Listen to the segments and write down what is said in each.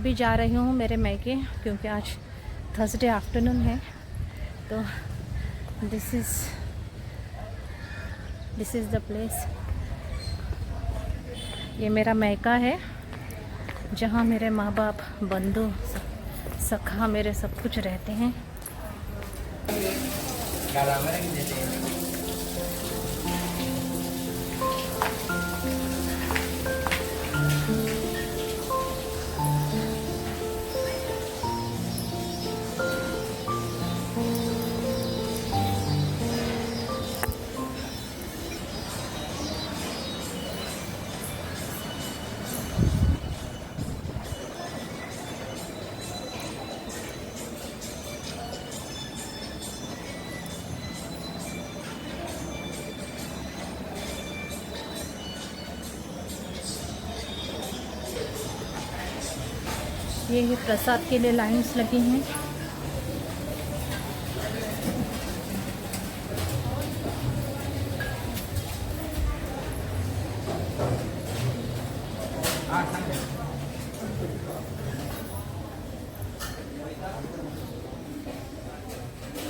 अभी जा रही हूँ मेरे मैके, क्योंकि आज थर्सडे आफ्टरनून है। तो दिस इज़ द प्लेस। ये मेरा मैका है, जहाँ मेरे माँ बाप, बंधु, सखा, मेरे सब कुछ रहते हैं। ये प्रसाद के लिए लाइन्स लगी हैं।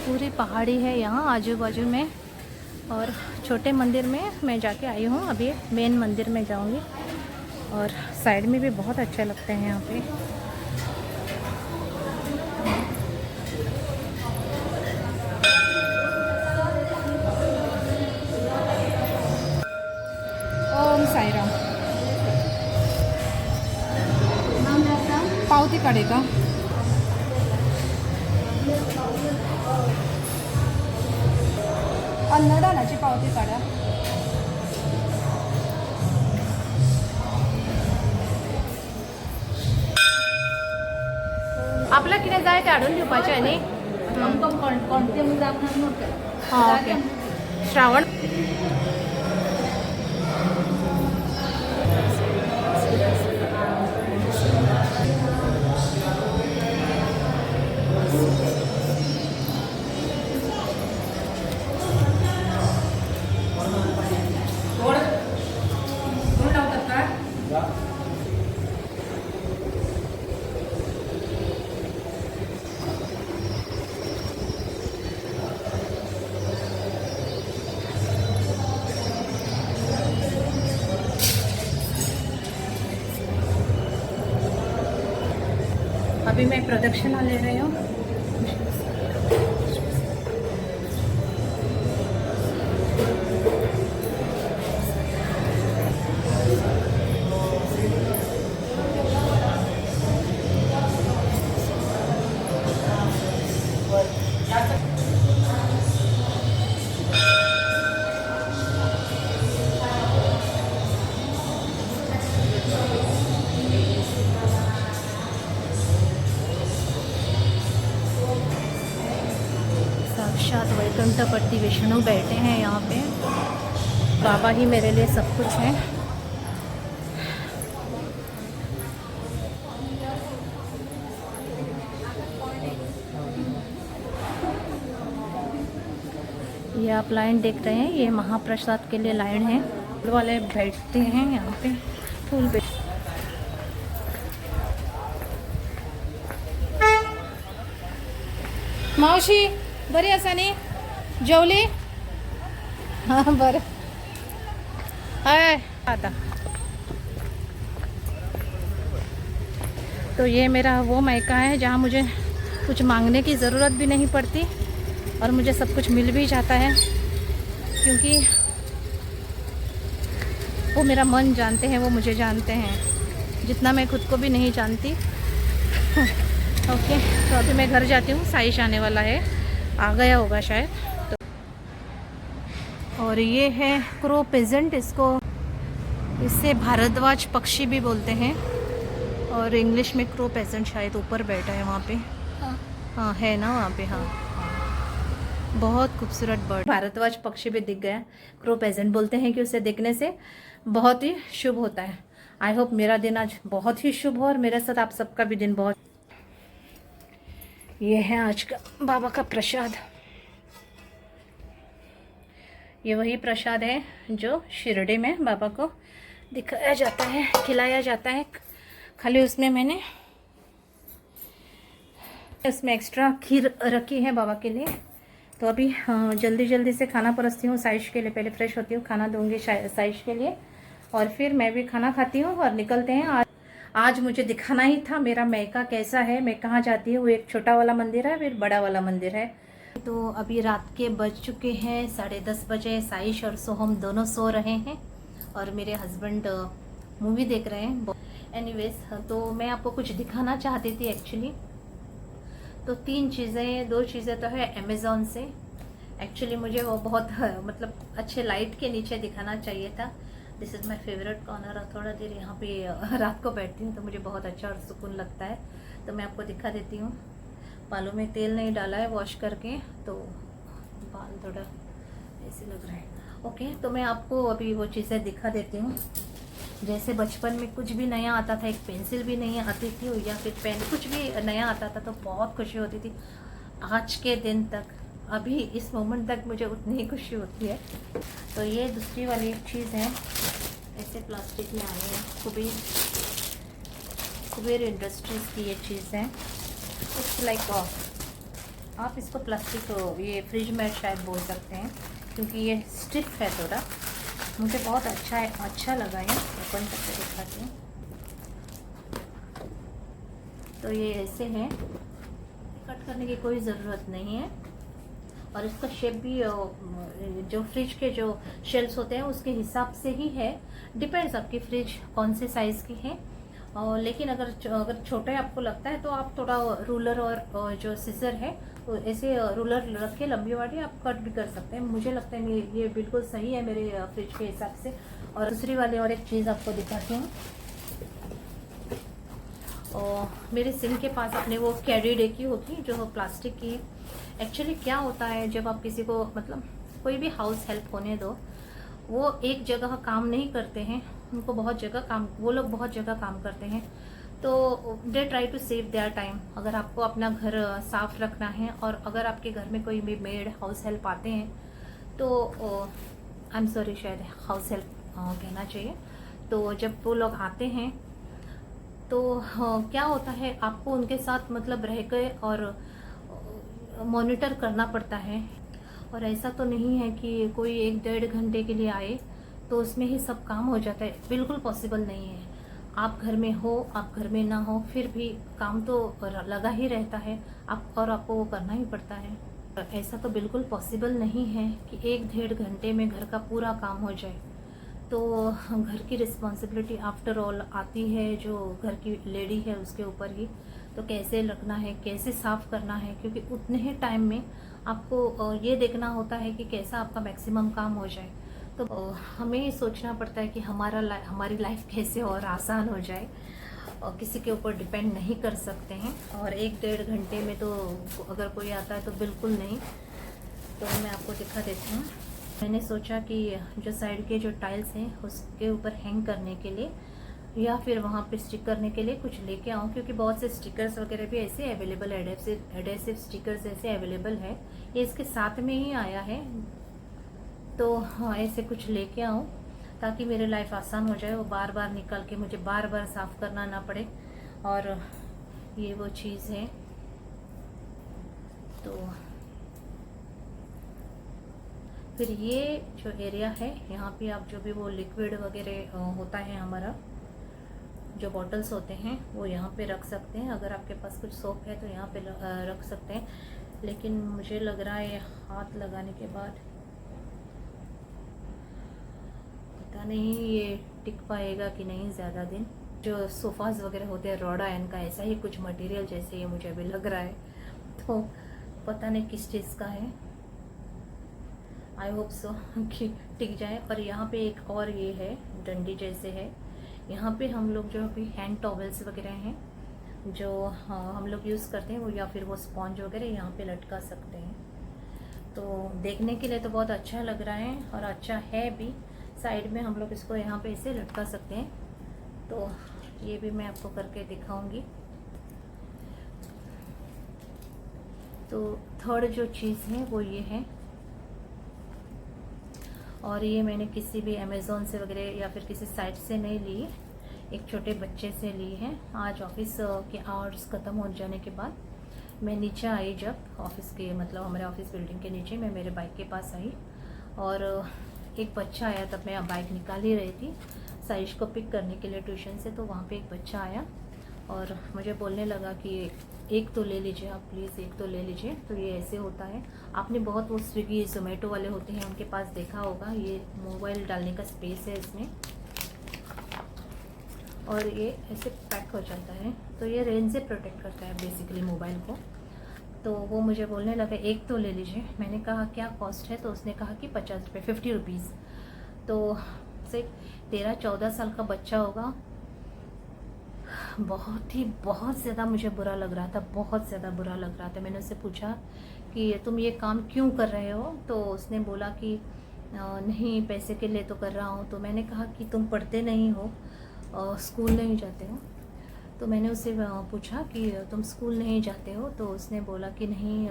पूरी पहाड़ी है यहाँ आजू बाजू में, और छोटे मंदिर में मैं जाके आई हूँ। अभी मेन मंदिर में जाऊँगी, और साइड में भी बहुत अच्छे लगते हैं यहाँ पे। ओम साई राम। पावती काढेगा अन्नदानाची पावती काढा। आपला किती जाय काढून घेवपाचे आणि हां ओके श्रावण। अभी मैं प्रदक्षिणा ले रही हूँ। साक्षात वैकुंठपति विष्णु बैठे हैं यहाँ पे। बाबा ही मेरे लिए सब कुछ है। ये आप लाइन देख रहे हैं, ये महाप्रसाद के लिए लाइन है। फूल वाले बैठते हैं यहाँ पे, फूल बेच। मावशी बरी आसा न्ही? जेवली? हाँ बरं है आता। तो ये मेरा वो मैका है जहाँ मुझे कुछ मांगने की ज़रूरत भी नहीं पड़ती, और मुझे सब कुछ मिल भी जाता है, क्योंकि वो मेरा मन जानते हैं, वो मुझे जानते हैं जितना मैं खुद को भी नहीं जानती। ओके तो अभी मैं घर जाती हूँ। साइश आने वाला है, आ गया होगा शायद। तो और ये है क्रो पेजेंट, इससे भारद्वाज पक्षी भी बोलते हैं, और इंग्लिश में क्रो पेजेंट। शायद ऊपर बैठा है वहाँ पे। हाँ है ना वहाँ पे। हाँ बहुत खूबसूरत बर्ड, भारद्वाज पक्षी भी दिख गया। क्रो पेजेंट बोलते हैं कि उसे देखने से बहुत ही शुभ होता है। आई होप मेरा दिन आज बहुत ही शुभ हो, और मेरे साथ आप सबका भी दिन बहुत। ये है आज का बाबा का प्रसाद। ये वही प्रसाद है जो शिरडी में बाबा को दिखाया जाता है, खिलाया जाता है। खाली उसमें मैंने इसमें एक्स्ट्रा खीर रखी है बाबा के लिए। तो अभी जल्दी जल्दी से खाना परसती हूँ साइश के लिए, पहले फ्रेश होती हूँ, खाना दूंगी साइश के लिए और फिर मैं भी खाना खाती हूँ और निकलते हैं। आज मुझे दिखाना ही था मेरा मैका कैसा है, मैं कहाँ जाती हूँ। एक छोटा वाला मंदिर है, फिर बड़ा वाला मंदिर है। तो अभी रात के बज चुके हैं 10:30 बजे। साइश और सोहम दोनों सो रहे हैं और मेरे हस्बैंड मूवी देख रहे हैं। एनीवेज, तो मैं आपको कुछ दिखाना चाहती थी एक्चुअली। तो 3 चीज़ें, 2 चीज़ें तो है अमेज़ॉन से। एक्चुअली मुझे वो बहुत मतलब अच्छे लाइट के नीचे दिखाना चाहिए था। This is my favourite corner. और थोड़ा देर यहाँ पे रात को बैठती हूँ तो मुझे बहुत अच्छा और सुकून लगता है। तो मैं आपको दिखा देती हूँ। बालों में तेल नहीं डाला है वॉश करके, तो बाल थोड़ा ऐसे लग रहा है। ओके, तो मैं आपको अभी वो चीज़ें दिखा देती हूँ। जैसे बचपन में कुछ भी नया आता था, एक पेंसिल भी नहीं आती थी या फिर पेन, कुछ भी नया आता था तो बहुत खुशी होती थी। आज के दिन तक, अभी इस मोमेंट तक मुझे उतनी ही खुशी होती है। तो ये दूसरी वाली एक चीज़ है, ऐसे प्लास्टिक में आई है, कुबेर इंडस्ट्रीज़ की ये चीज़ है। इट्स लाइक आप इसको प्लास्टिक, ये फ्रिज में शायद बोल सकते हैं क्योंकि ये स्टिफ है थोड़ा। मुझे बहुत अच्छा लगा है। ओपन करके दिखाती हूँ। तो ये ऐसे है, कट करने की कोई ज़रूरत नहीं है और इसका शेप भी जो फ्रिज के जो शेल्स होते हैं उसके हिसाब से ही है। डिपेंड्स आपकी फ्रिज कौन से साइज़ की है। और लेकिन अगर छोटे आपको लगता है तो आप थोड़ा रूलर और जो सीजर है तो ऐसे रूलर रख के लंबी वाली आप कट भी कर सकते हैं। मुझे लगता है ये बिल्कुल सही है मेरे फ्रिज के हिसाब से। और दूसरी वाली और एक चीज़ आपको दिखाती हूँ। और मेरे सिंक के पास अपने वो कैरी डेकी होती है जो प्लास्टिक की। एक्चुअली क्या होता है, जब आप किसी को मतलब कोई भी हाउस हेल्प होने दो, वो एक जगह काम नहीं करते हैं, उनको बहुत जगह काम, वो लोग बहुत जगह काम करते हैं। तो they try to save their time. अगर आपको अपना घर साफ रखना है और अगर आपके घर में कोई भी मेड हाउस हेल्प आते हैं तो आई एम सॉरी, शायद हाउस हेल्प कहना चाहिए। तो जब वो लोग आते हैं तो क्या होता है, आपको उनके साथ मतलब रह के और मॉनिटर करना पड़ता है। और ऐसा तो नहीं है कि कोई 1-1.5 घंटे के लिए आए तो उसमें ही सब काम हो जाता है, बिल्कुल पॉसिबल नहीं है। आप घर में हो, आप घर में ना हो, फिर भी काम तो लगा ही रहता है और आपको वो करना ही पड़ता है। ऐसा तो बिल्कुल पॉसिबल नहीं है कि 1-1.5 घंटे में घर का पूरा काम हो जाए। तो घर की रिस्पॉन्सिबिलिटी आफ्टर ऑल आती है जो घर की लेडी है उसके ऊपर ही। तो कैसे रखना है, कैसे साफ़ करना है, क्योंकि उतने ही टाइम में आपको ये देखना होता है कि कैसा आपका मैक्सिमम काम हो जाए। तो हमें ये सोचना पड़ता है कि हमारी लाइफ कैसे और आसान हो जाए और किसी के ऊपर डिपेंड नहीं कर सकते हैं। और 1-1.5 घंटे में तो अगर कोई आता है तो बिल्कुल नहीं। तो मैं आपको दिखा देती हूँ। मैंने सोचा कि जो साइड के जो टाइल्स हैं उसके ऊपर हैंग करने के लिए या फिर वहाँ पे स्टिक करने के लिए कुछ लेके आऊँ, क्योंकि बहुत से स्टिकर्स वगैरह भी ऐसे अवेलेबल है, एडेसिव स्टिकर्स ऐसे अवेलेबल है। ये इसके साथ में ही आया है। तो हाँ, ऐसे कुछ लेके आऊँ ताकि मेरी लाइफ आसान हो जाए, वो बार बार निकाल के मुझे बार बार साफ़ करना ना पड़े। और ये वो चीज़ है। तो फिर ये जो एरिया है यहाँ पे आप जो भी वो लिक्विड वगैरह होता है हमारा, जो बॉटल्स होते हैं वो यहाँ पे रख सकते हैं। अगर आपके पास कुछ सोप है तो यहाँ पे रख सकते हैं। लेकिन मुझे लग रहा है हाथ लगाने के बाद पता नहीं ये टिक पाएगा कि नहीं ज़्यादा दिन। जो सोफ़ाज़ वगैरह होते हैं रॉड आयरन का, ऐसा ही कुछ मटेरियल जैसे ये मुझे अभी लग रहा है। तो पता नहीं किस चीज़ का है। आई होप सो कि टिक जाए। और यहाँ पे एक और ये है, डंडी जैसे है। यहाँ पे हम लोग जो भी हैंड टॉवल्स वगैरह हैं जो हम लोग यूज़ करते हैं वो, या फिर वो स्पॉन्ज वगैरह यहाँ पे लटका सकते हैं। तो देखने के लिए तो बहुत अच्छा लग रहा है और अच्छा है भी। साइड में हम लोग इसको यहाँ पे ऐसे लटका सकते हैं। तो ये भी मैं आपको करके दिखाऊंगी। तो थर्ड जो चीज़ है वो ये है, और ये मैंने किसी भी अमेज़ॉन से वगैरह या फिर किसी साइट से नहीं ली, एक छोटे बच्चे से ली है। आज ऑफिस के आवर्स ख़त्म हो जाने के बाद मैं नीचे आई जब ऑफिस के मतलब हमारे ऑफिस बिल्डिंग के नीचे, मैं मेरे बाइक के पास आई और एक बच्चा आया। तब मैं बाइक निकाल ही रही थी साइश को पिक करने के लिए ट्यूशन से। तो वहाँ पे एक बच्चा आया और मुझे बोलने लगा कि एक तो ले लीजिए आप प्लीज़, एक तो ले लीजिए। तो ये ऐसे होता है, आपने बहुत वो स्विगी जोमेटो वाले होते हैं उनके पास देखा होगा, ये मोबाइल डालने का स्पेस है इसमें और ये ऐसे पैक हो जाता है। तो ये रेन से प्रोटेक्ट करता है बेसिकली मोबाइल को। तो वो मुझे बोलने लगा एक तो ले लीजिए। मैंने कहा क्या कॉस्ट है? तो उसने कहा कि 50 रुपये, 50 रुपीज़। तो से 13-14 साल का बच्चा होगा। बहुत ज़्यादा मुझे बुरा लग रहा था, बहुत ज़्यादा बुरा लग रहा था। मैंने उससे पूछा कि तुम ये काम क्यों कर रहे हो? तो उसने बोला कि नहीं पैसे के लिए तो कर रहा हूँ। तो मैंने कहा कि तुम पढ़ते नहीं हो, स्कूल नहीं जाते हो? तो मैंने उससे पूछा कि तुम स्कूल नहीं जाते हो? तो उसने बोला कि नहीं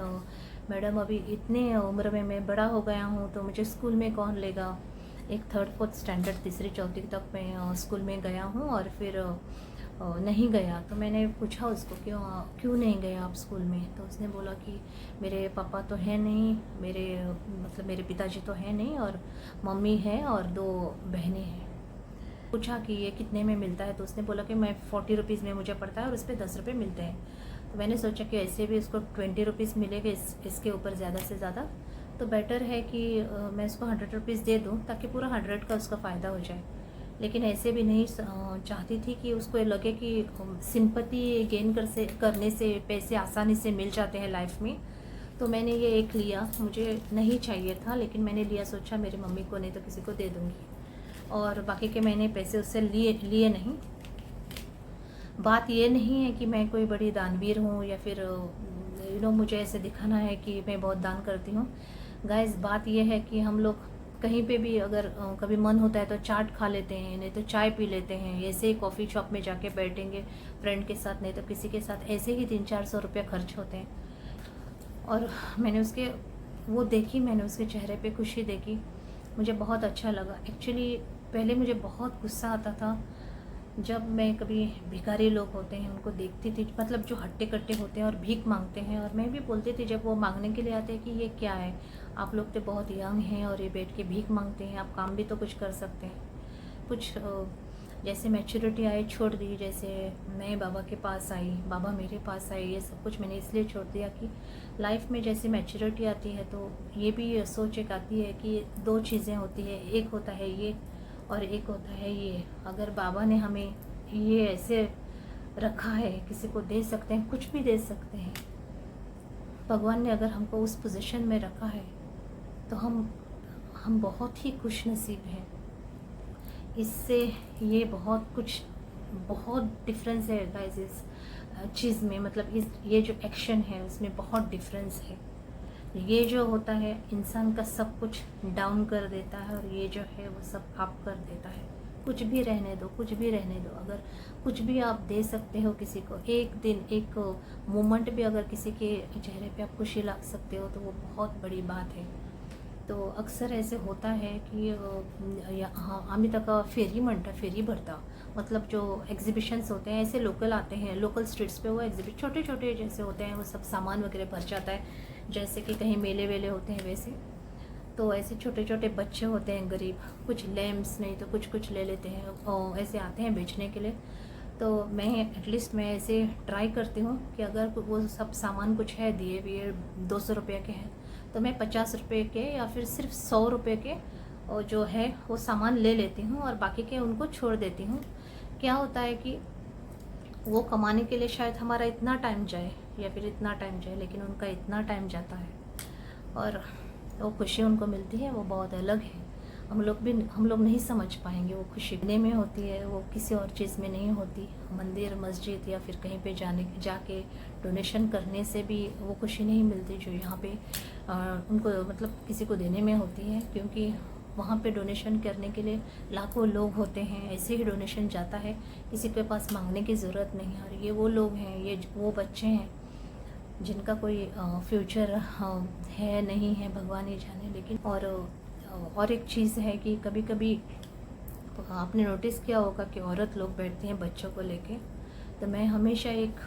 मैडम, अभी इतने उम्र में मैं बड़ा हो गया हूँ तो मुझे स्कूल में कौन लेगा। एक 3rd-4th स्टैंडर्ड, 3री-4थी तक मैं स्कूल में गया हूँ और फिर नहीं गया। तो मैंने पूछा उसको क्यों नहीं गया आप स्कूल में? तो उसने बोला कि मेरे पापा तो है नहीं, मेरे पिताजी तो है नहीं और मम्मी है और 2 बहनें हैं। पूछा कि ये कितने में मिलता है? तो उसने बोला कि मैं 40 रुपीज़ में मुझे पड़ता है और उस पर 10 रुपये मिलते हैं। तो मैंने सोचा कि ऐसे भी इसको 20 रुपीज़ मिलेगा, इसके ऊपर ज़्यादा से ज़्यादा तो बेटर है कि मैं इसको 100 रुपीज़ दे दूँ ताकि पूरा 100 का उसका फ़ायदा हो जाए। लेकिन ऐसे भी नहीं चाहती थी कि उसको लगे कि सिंपैथी गेन करने से पैसे आसानी से मिल जाते हैं लाइफ में। तो मैंने ये एक लिया, मुझे नहीं चाहिए था लेकिन मैंने लिया, सोचा मेरी मम्मी को नहीं तो किसी को दे दूँगी। और बाकी के मैंने पैसे उससे लिए नहीं। बात ये नहीं है कि मैं कोई बड़ी दानवीर हूँ या फिर मुझे ऐसे दिखाना है कि मैं बहुत दान करती हूँ। गाइस, बात ये है कि हम लोग कहीं पे भी अगर कभी मन होता है तो चाट खा लेते हैं, नहीं तो चाय पी लेते हैं, ऐसे ही कॉफ़ी शॉप में जाके बैठेंगे फ्रेंड के साथ, नहीं तो किसी के साथ, ऐसे ही 300-400 रुपये खर्च होते हैं। और मैंने उसके चेहरे पे खुशी देखी, मुझे बहुत अच्छा लगा। एक्चुअली पहले मुझे बहुत गुस्सा आता था जब मैं कभी भिखारी लोग होते हैं उनको देखती थी, मतलब जो हट्टे कट्टे होते हैं और भीख मांगते हैं। और मैं भी बोलती थी जब वो मांगने के लिए आते हैं कि ये क्या है, आप लोग तो बहुत यंग हैं और ये बैठ के भीख मांगते हैं, आप काम भी तो कुछ कर सकते हैं। कुछ जैसे मैच्योरिटी आई छोड़ दी, जैसे मैं बाबा के पास आई, बाबा मेरे पास आए, ये सब कुछ मैंने इसलिए छोड़ दिया कि लाइफ में जैसे मैच्योरिटी आती है तो ये भी सोच एक आती है कि 2 चीज़ें होती है, एक होता है ये और एक होता है ये। अगर बाबा ने हमें ये ऐसे रखा है, किसी को दे सकते हैं, कुछ भी दे सकते हैं। भगवान ने अगर हमको उस पोजीशन में रखा है तो हम बहुत ही खुश नसीब हैं। इससे ये बहुत डिफरेंस है गाइस इस चीज़ में, मतलब ये जो एक्शन है उसमें बहुत डिफरेंस है। ये जो होता है इंसान का सब कुछ डाउन कर देता है और ये जो है वो सब अप कर देता है। कुछ भी रहने दो, कुछ भी रहने दो। अगर कुछ भी आप दे सकते हो किसी को, एक दिन, एक मोमेंट भी अगर किसी के चेहरे पे आप खुशी ला सकते हो तो वो बहुत बड़ी बात है। तो अक्सर ऐसे होता है कि आम्ही तक फेरी भरता, मतलब जो एग्जीबिशंस होते हैं ऐसे लोकल आते हैं, लोकल स्ट्रीट्स पे वो एग्जीबिट छोटे छोटे जैसे होते हैं, वो सब सामान वगैरह भर जाता है, जैसे कि कहीं मेले वेले होते हैं वैसे। तो ऐसे छोटे छोटे बच्चे होते हैं गरीब, कुछ लैम्प्स नहीं तो कुछ ले लेते हैं, ऐसे आते हैं बेचने के लिए। तो मैं एटलीस्ट मैं ऐसे ट्राई करती हूँ कि अगर वो सब सामान कुछ है दिए हुए 200 रुपये के हैं तो मैं 50 रुपये के या फिर सिर्फ 100 रुपये के और जो है वो सामान ले लेती हूँ और बाकी के उनको छोड़ देती हूँ। क्या होता है कि वो कमाने के लिए शायद हमारा इतना टाइम जाए या फिर इतना टाइम जाए, लेकिन उनका इतना टाइम जाता है और वो खुशी उनको मिलती है, वो बहुत अलग है। हम लोग नहीं समझ पाएंगे। वो खुशी देने में होती है, वो किसी और चीज़ में नहीं होती। मंदिर, मस्जिद या फिर कहीं पे जाके डोनेशन करने से भी वो खुशी नहीं मिलती जो यहाँ पे उनको मतलब किसी को देने में होती है, क्योंकि वहाँ पे डोनेशन करने के लिए लाखों लोग होते हैं, ऐसे ही डोनेशन जाता है, किसी के पास मांगने की ज़रूरत नहीं है। और ये वो लोग हैं, ये वो बच्चे हैं जिनका कोई फ्यूचर है नहीं है, भगवान ही जाने। लेकिन और एक चीज़ है कि कभी कभी आपने नोटिस किया होगा कि औरत लोग बैठती हैं बच्चों को लेके, तो मैं हमेशा एक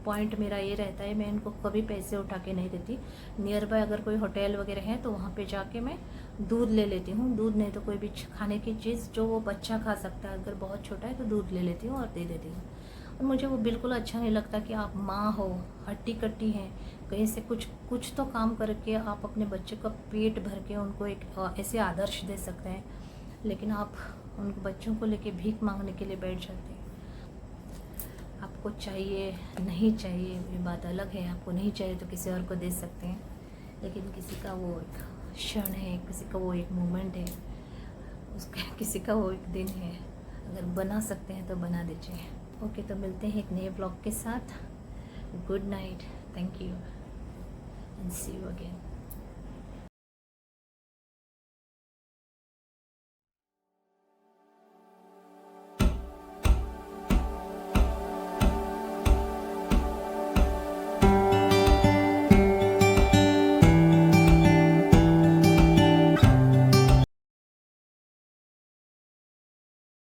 पॉइंट मेरा ये रहता है, मैं इनको कभी पैसे उठा के नहीं देती। नियर बाय अगर कोई होटल वगैरह है तो वहाँ पे जाके मैं दूध ले लेती हूँ। दूध नहीं तो कोई भी खाने की चीज़ जो वो बच्चा खा सकता है, अगर बहुत छोटा है तो दूध ले लेती हूँ और दे देती हूँ। और मुझे वो बिल्कुल अच्छा नहीं लगता कि आप माँ हो, हट्टी कट्टी हैं, कहीं से कुछ तो काम करके आप अपने बच्चे का पेट भर के उनको एक ऐसे आदर्श दे सकते हैं, लेकिन आप उन बच्चों को लेके भीख मांगने के लिए बैठ जाते हैं। आपको चाहिए नहीं चाहिए ये बात अलग है, आपको नहीं चाहिए तो किसी और को दे सकते हैं, लेकिन किसी का वो एक क्षण है, किसी का वो एक मोमेंट है, उसका किसी का वो एक दिन है, अगर बना सकते हैं तो बना दीजिए। ओके, तो मिलते हैं एक नए ब्लॉग के साथ। Good night, thank you and see you again.